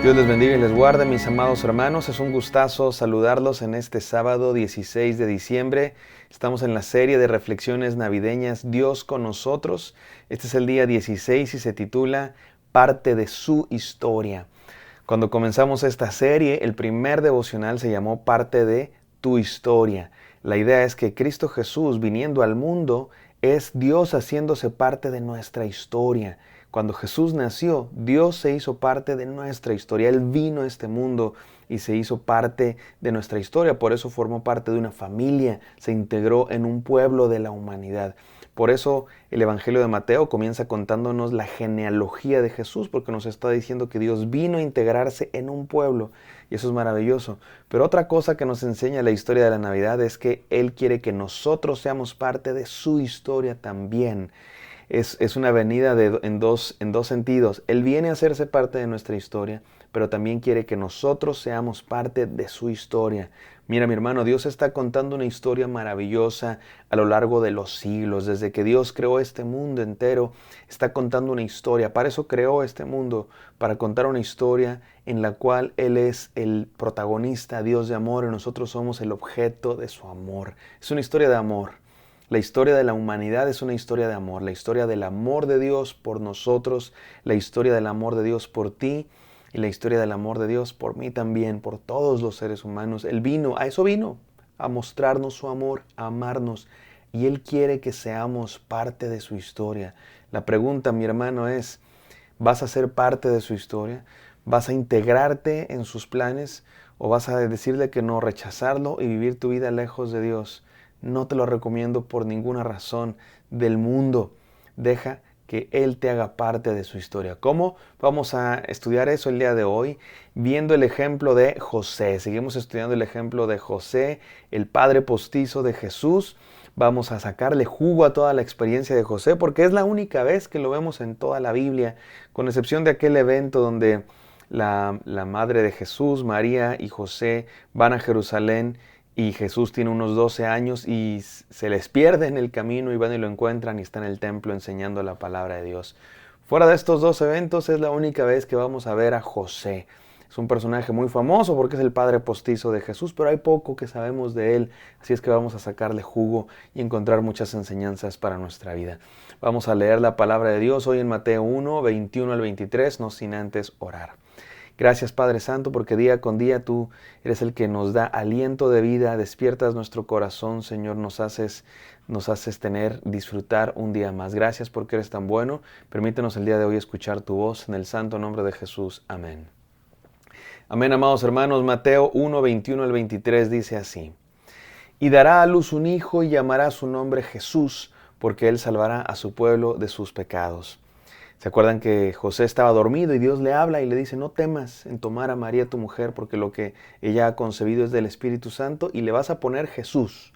Dios les bendiga y les guarde, mis amados hermanos. Es un gustazo saludarlos en este sábado 16 de diciembre. Estamos en la serie de reflexiones navideñas Dios con nosotros. Este es el día 16 y se titula Parte de su historia. Cuando comenzamos esta serie, el primer devocional se llamó Parte de tu historia. La idea es que Cristo Jesús, viniendo al mundo, es Dios haciéndose parte de nuestra historia. Cuando Jesús nació, Dios se hizo parte de nuestra historia. Él vino a este mundo y se hizo parte de nuestra historia. Por eso formó parte de una familia, se integró en un pueblo de la humanidad. Por eso el Evangelio de Mateo comienza contándonos la genealogía de Jesús, porque nos está diciendo que Dios vino a integrarse en un pueblo, y eso es maravilloso. Pero otra cosa que nos enseña la historia de la Navidad es que Él quiere que nosotros seamos parte de su historia también. Es una venida en dos sentidos. Él viene a hacerse parte de nuestra historia, pero también quiere que nosotros seamos parte de su historia. Mira, mi hermano, Dios está contando una historia maravillosa a lo largo de los siglos. Desde que Dios creó este mundo entero, está contando una historia. Para eso creó este mundo, para contar una historia en la cual Él es el protagonista, Dios de amor, y nosotros somos el objeto de su amor. Es una historia de amor. La historia de la humanidad es una historia de amor, la historia del amor de Dios por nosotros, la historia del amor de Dios por ti y la historia del amor de Dios por mí también, por todos los seres humanos. Él vino, a eso vino, a mostrarnos su amor, a amarnos, y Él quiere que seamos parte de su historia. La pregunta, mi hermano, es, ¿vas a ser parte de su historia? ¿Vas a integrarte en sus planes o vas a decirle que no, rechazarlo y vivir tu vida lejos de Dios? No te lo recomiendo por ninguna razón del mundo. Deja que Él te haga parte de su historia. ¿Cómo? Vamos a estudiar eso el día de hoy, viendo el ejemplo de José. Seguimos estudiando el ejemplo de José, el padre postizo de Jesús. Vamos a sacarle jugo a toda la experiencia de José, porque es la única vez que lo vemos en toda la Biblia, con excepción de aquel evento donde la madre de Jesús, María y José, van a Jerusalén y Jesús tiene unos 12 años y se les pierde en el camino y van y lo encuentran y está en el templo enseñando la palabra de Dios. Fuera de estos dos eventos es la única vez que vamos a ver a José. Es un personaje muy famoso porque es el padre postizo de Jesús, pero hay poco que sabemos de él, así es que vamos a sacarle jugo y encontrar muchas enseñanzas para nuestra vida. Vamos a leer la palabra de Dios hoy en Mateo 1, 21 al 23, no sin antes orar. Gracias, Padre Santo, porque día con día tú eres el que nos da aliento de vida, despiertas nuestro corazón, Señor, nos haces disfrutar un día más. Gracias porque eres tan bueno. Permítenos el día de hoy escuchar tu voz en el santo nombre de Jesús. Amén. Amén, amados hermanos. Mateo 1, 21 al 23 dice así: Y dará a luz un hijo y llamará su nombre Jesús, porque él salvará a su pueblo de sus pecados. ¿Se acuerdan que José estaba dormido y Dios le habla y le dice, no temas en tomar a María tu mujer porque lo que ella ha concebido es del Espíritu Santo y le vas a poner Jesús?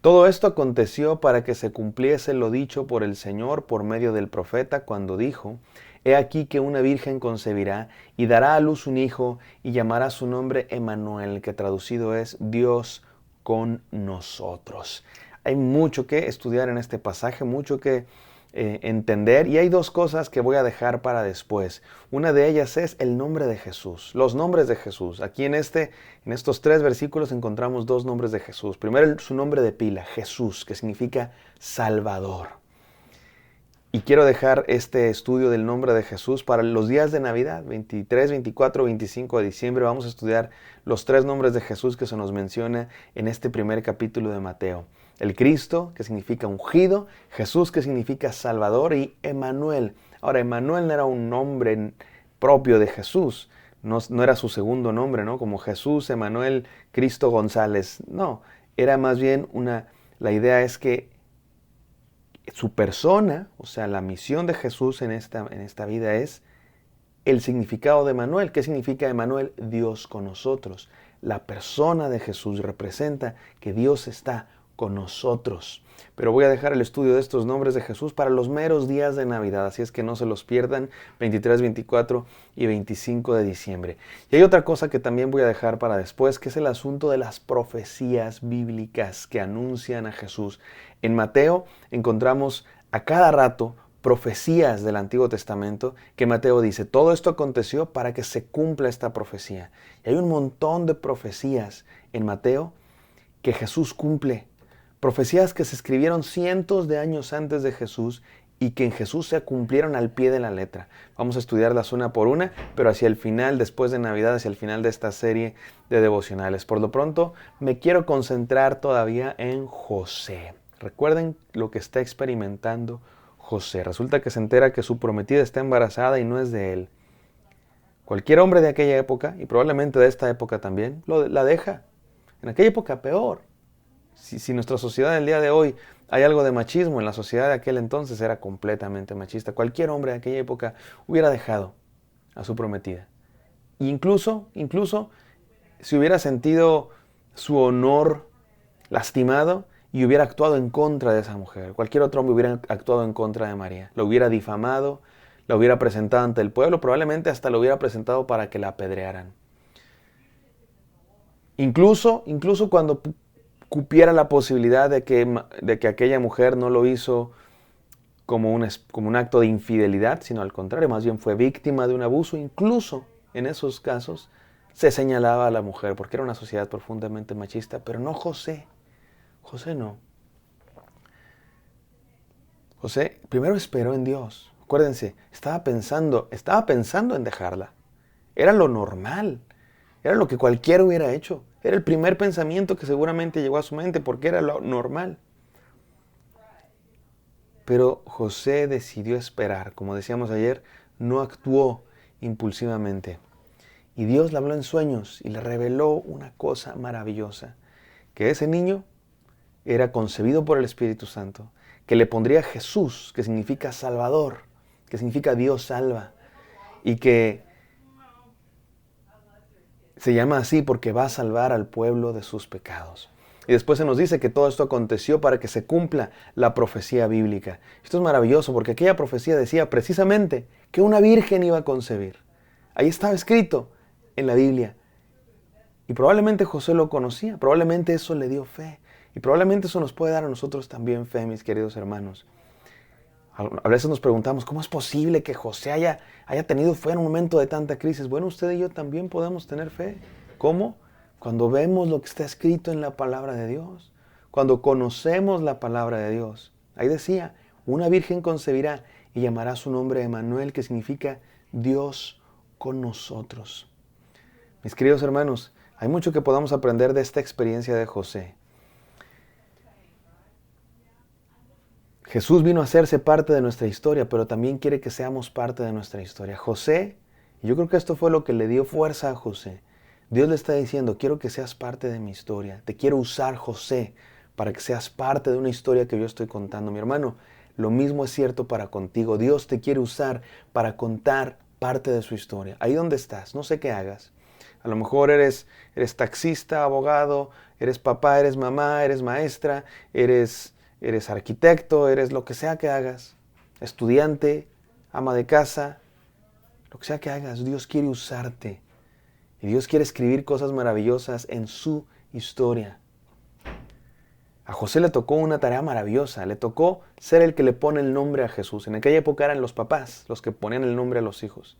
Todo esto aconteció para que se cumpliese lo dicho por el Señor por medio del profeta cuando dijo, he aquí que una virgen concebirá y dará a luz un hijo y llamará su nombre Emmanuel, que traducido es Dios con nosotros. Hay mucho que estudiar en este pasaje, mucho que entender, y hay dos cosas que voy a dejar para después. Una de ellas es el nombre de Jesús, los nombres de Jesús. Aquí en estos 3 versículos encontramos 2 nombres de Jesús. Primero su nombre de pila, Jesús, que significa Salvador. Y quiero dejar este estudio del nombre de Jesús para los días de Navidad, 23, 24, 25 de diciembre. Vamos a estudiar los 3 nombres de Jesús que se nos menciona en este primer capítulo de Mateo. El Cristo, que significa ungido, Jesús, que significa Salvador, y Emmanuel. Ahora, Emmanuel no era un nombre propio de Jesús, no era su segundo nombre, ¿no? Como Jesús, Emmanuel, Cristo González. No, era más bien la idea es que su persona, o sea, la misión de Jesús en esta vida es el significado de Emmanuel. ¿Qué significa Emmanuel? Dios con nosotros. La persona de Jesús representa que Dios está con nosotros. Pero voy a dejar el estudio de estos nombres de Jesús para los meros días de Navidad, así es que no se los pierdan, 23, 24 y 25 de diciembre. Y hay otra cosa que también voy a dejar para después, que es el asunto de las profecías bíblicas que anuncian a Jesús. En Mateo encontramos a cada rato profecías del Antiguo Testamento que Mateo dice, todo esto aconteció para que se cumpla esta profecía. Y hay un montón de profecías en Mateo que Jesús cumple. Profecías que se escribieron cientos de años antes de Jesús y que en Jesús se cumplieron al pie de la letra. Vamos a estudiarlas una por una, pero hacia el final, después de Navidad, hacia el final de esta serie de devocionales. Por lo pronto, me quiero concentrar todavía en José. Recuerden lo que está experimentando José. Resulta que se entera que su prometida está embarazada y no es de él. Cualquier hombre de aquella época, y probablemente de esta época también, la deja. En aquella época peor. Si nuestra sociedad del día de hoy hay algo de machismo, en la sociedad de aquel entonces era completamente machista. Cualquier hombre de aquella época hubiera dejado a su prometida. Incluso si hubiera sentido su honor lastimado y hubiera actuado en contra de esa mujer. Cualquier otro hombre hubiera actuado en contra de María. Lo hubiera difamado, la hubiera presentado ante el pueblo, probablemente hasta lo hubiera presentado para que la apedrearan. Incluso cuando cupiera la posibilidad de que aquella mujer no lo hizo como un acto de infidelidad, sino al contrario, más bien fue víctima de un abuso. Incluso en esos casos se señalaba a la mujer, porque era una sociedad profundamente machista, pero no José. José no. José primero esperó en Dios. Acuérdense, estaba pensando en dejarla. Era lo normal. Era lo que cualquiera hubiera hecho. Era el primer pensamiento que seguramente llegó a su mente porque era lo normal. Pero José decidió esperar. Como decíamos ayer, no actuó impulsivamente. Y Dios le habló en sueños y le reveló una cosa maravillosa. Que ese niño era concebido por el Espíritu Santo. Que le pondría Jesús, que significa Salvador, que significa Dios salva. Y que se llama así porque va a salvar al pueblo de sus pecados. Y después se nos dice que todo esto aconteció para que se cumpla la profecía bíblica. Esto es maravilloso porque aquella profecía decía precisamente que una virgen iba a concebir. Ahí estaba escrito en la Biblia. Y probablemente José lo conocía, probablemente eso le dio fe. Y probablemente eso nos puede dar a nosotros también fe, mis queridos hermanos. A veces nos preguntamos, ¿cómo es posible que José haya tenido fe en un momento de tanta crisis? Bueno, usted y yo también podemos tener fe. ¿Cómo? Cuando vemos lo que está escrito en la palabra de Dios. Cuando conocemos la palabra de Dios. Ahí decía, una virgen concebirá y llamará su nombre Emmanuel, que significa Dios con nosotros. Mis queridos hermanos, hay mucho que podamos aprender de esta experiencia de José. Jesús vino a hacerse parte de nuestra historia, pero también quiere que seamos parte de nuestra historia. José, y yo creo que esto fue lo que le dio fuerza a José. Dios le está diciendo, quiero que seas parte de mi historia. Te quiero usar, José, para que seas parte de una historia que yo estoy contando. Mi hermano, lo mismo es cierto para contigo. Dios te quiere usar para contar parte de su historia. Ahí donde estás, no sé qué hagas. A lo mejor eres taxista, abogado, eres papá, eres mamá, eres maestra, eres arquitecto, eres lo que sea que hagas, estudiante, ama de casa, lo que sea que hagas, Dios quiere usarte. Y Dios quiere escribir cosas maravillosas en su historia. A José le tocó una tarea maravillosa, le tocó ser el que le pone el nombre a Jesús. En aquella época eran los papás los que ponían el nombre a los hijos.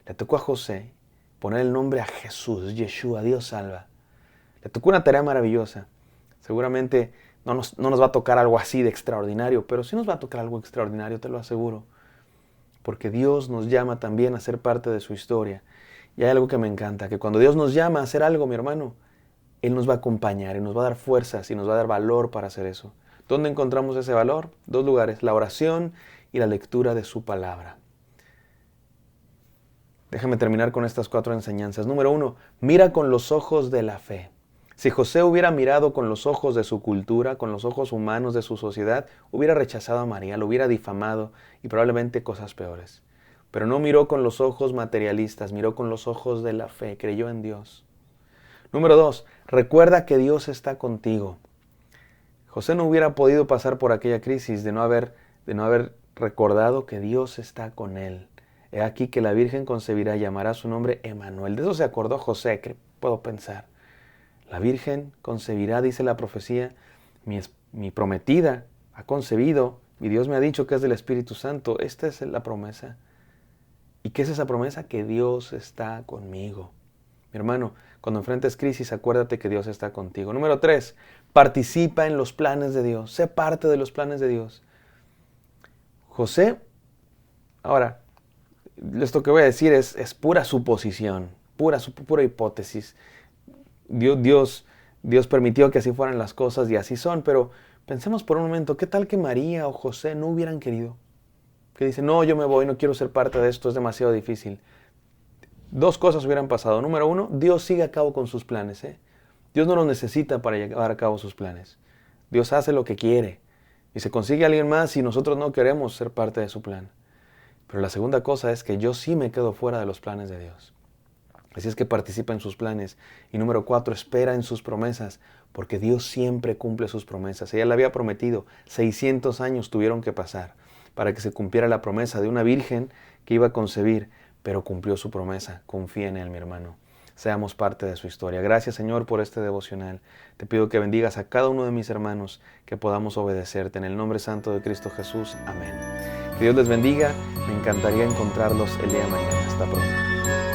Le tocó a José poner el nombre a Jesús, Yeshua, Dios salva. Le tocó una tarea maravillosa. Seguramente no nos va a tocar algo así de extraordinario, pero sí nos va a tocar algo extraordinario, te lo aseguro. Porque Dios nos llama también a ser parte de su historia. Y hay algo que me encanta, que cuando Dios nos llama a hacer algo, mi hermano, Él nos va a acompañar y nos va a dar fuerzas y nos va a dar valor para hacer eso. ¿Dónde encontramos ese valor? 2 lugares, la oración y la lectura de su palabra. Déjame terminar con estas 4 enseñanzas. Número 1, mira con los ojos de la fe. Si José hubiera mirado con los ojos de su cultura, con los ojos humanos de su sociedad, hubiera rechazado a María, lo hubiera difamado y probablemente cosas peores. Pero no miró con los ojos materialistas, miró con los ojos de la fe, creyó en Dios. Número 2, recuerda que Dios está contigo. José no hubiera podido pasar por aquella crisis de no haber recordado que Dios está con él. He aquí que la Virgen concebirá y llamará su nombre Emmanuel. De eso se acordó José, ¿qué puedo pensar? La Virgen concebirá, dice la profecía, mi prometida ha concebido, y Dios me ha dicho que es del Espíritu Santo. Esta es la promesa. ¿Y qué es esa promesa? Que Dios está conmigo. Mi hermano, cuando enfrentes crisis, acuérdate que Dios está contigo. Número 3, participa en los planes de Dios. Sé parte de los planes de Dios. José, ahora, esto que voy a decir es pura suposición, pura hipótesis. Dios permitió que así fueran las cosas y así son, pero pensemos por un momento, ¿qué tal que María o José no hubieran querido? Que dicen, no, yo me voy, no quiero ser parte de esto, es demasiado difícil. Dos cosas hubieran pasado. Número 1, Dios sigue a cabo con sus planes. Dios no los necesita para llevar a cabo sus planes. Dios hace lo que quiere y se consigue a alguien más si nosotros no queremos ser parte de su plan. Pero la segunda cosa es que yo sí me quedo fuera de los planes de Dios. Así es que participa en sus planes. Y número 4, espera en sus promesas, porque Dios siempre cumple sus promesas. Ella le había prometido, 600 años tuvieron que pasar para que se cumpliera la promesa de una virgen que iba a concebir, pero cumplió su promesa. Confía en Él, mi hermano. Seamos parte de su historia. Gracias, Señor, por este devocional. Te pido que bendigas a cada uno de mis hermanos, que podamos obedecerte. En el nombre santo de Cristo Jesús. Amén. Que Dios les bendiga. Me encantaría encontrarlos el día de mañana. Hasta pronto.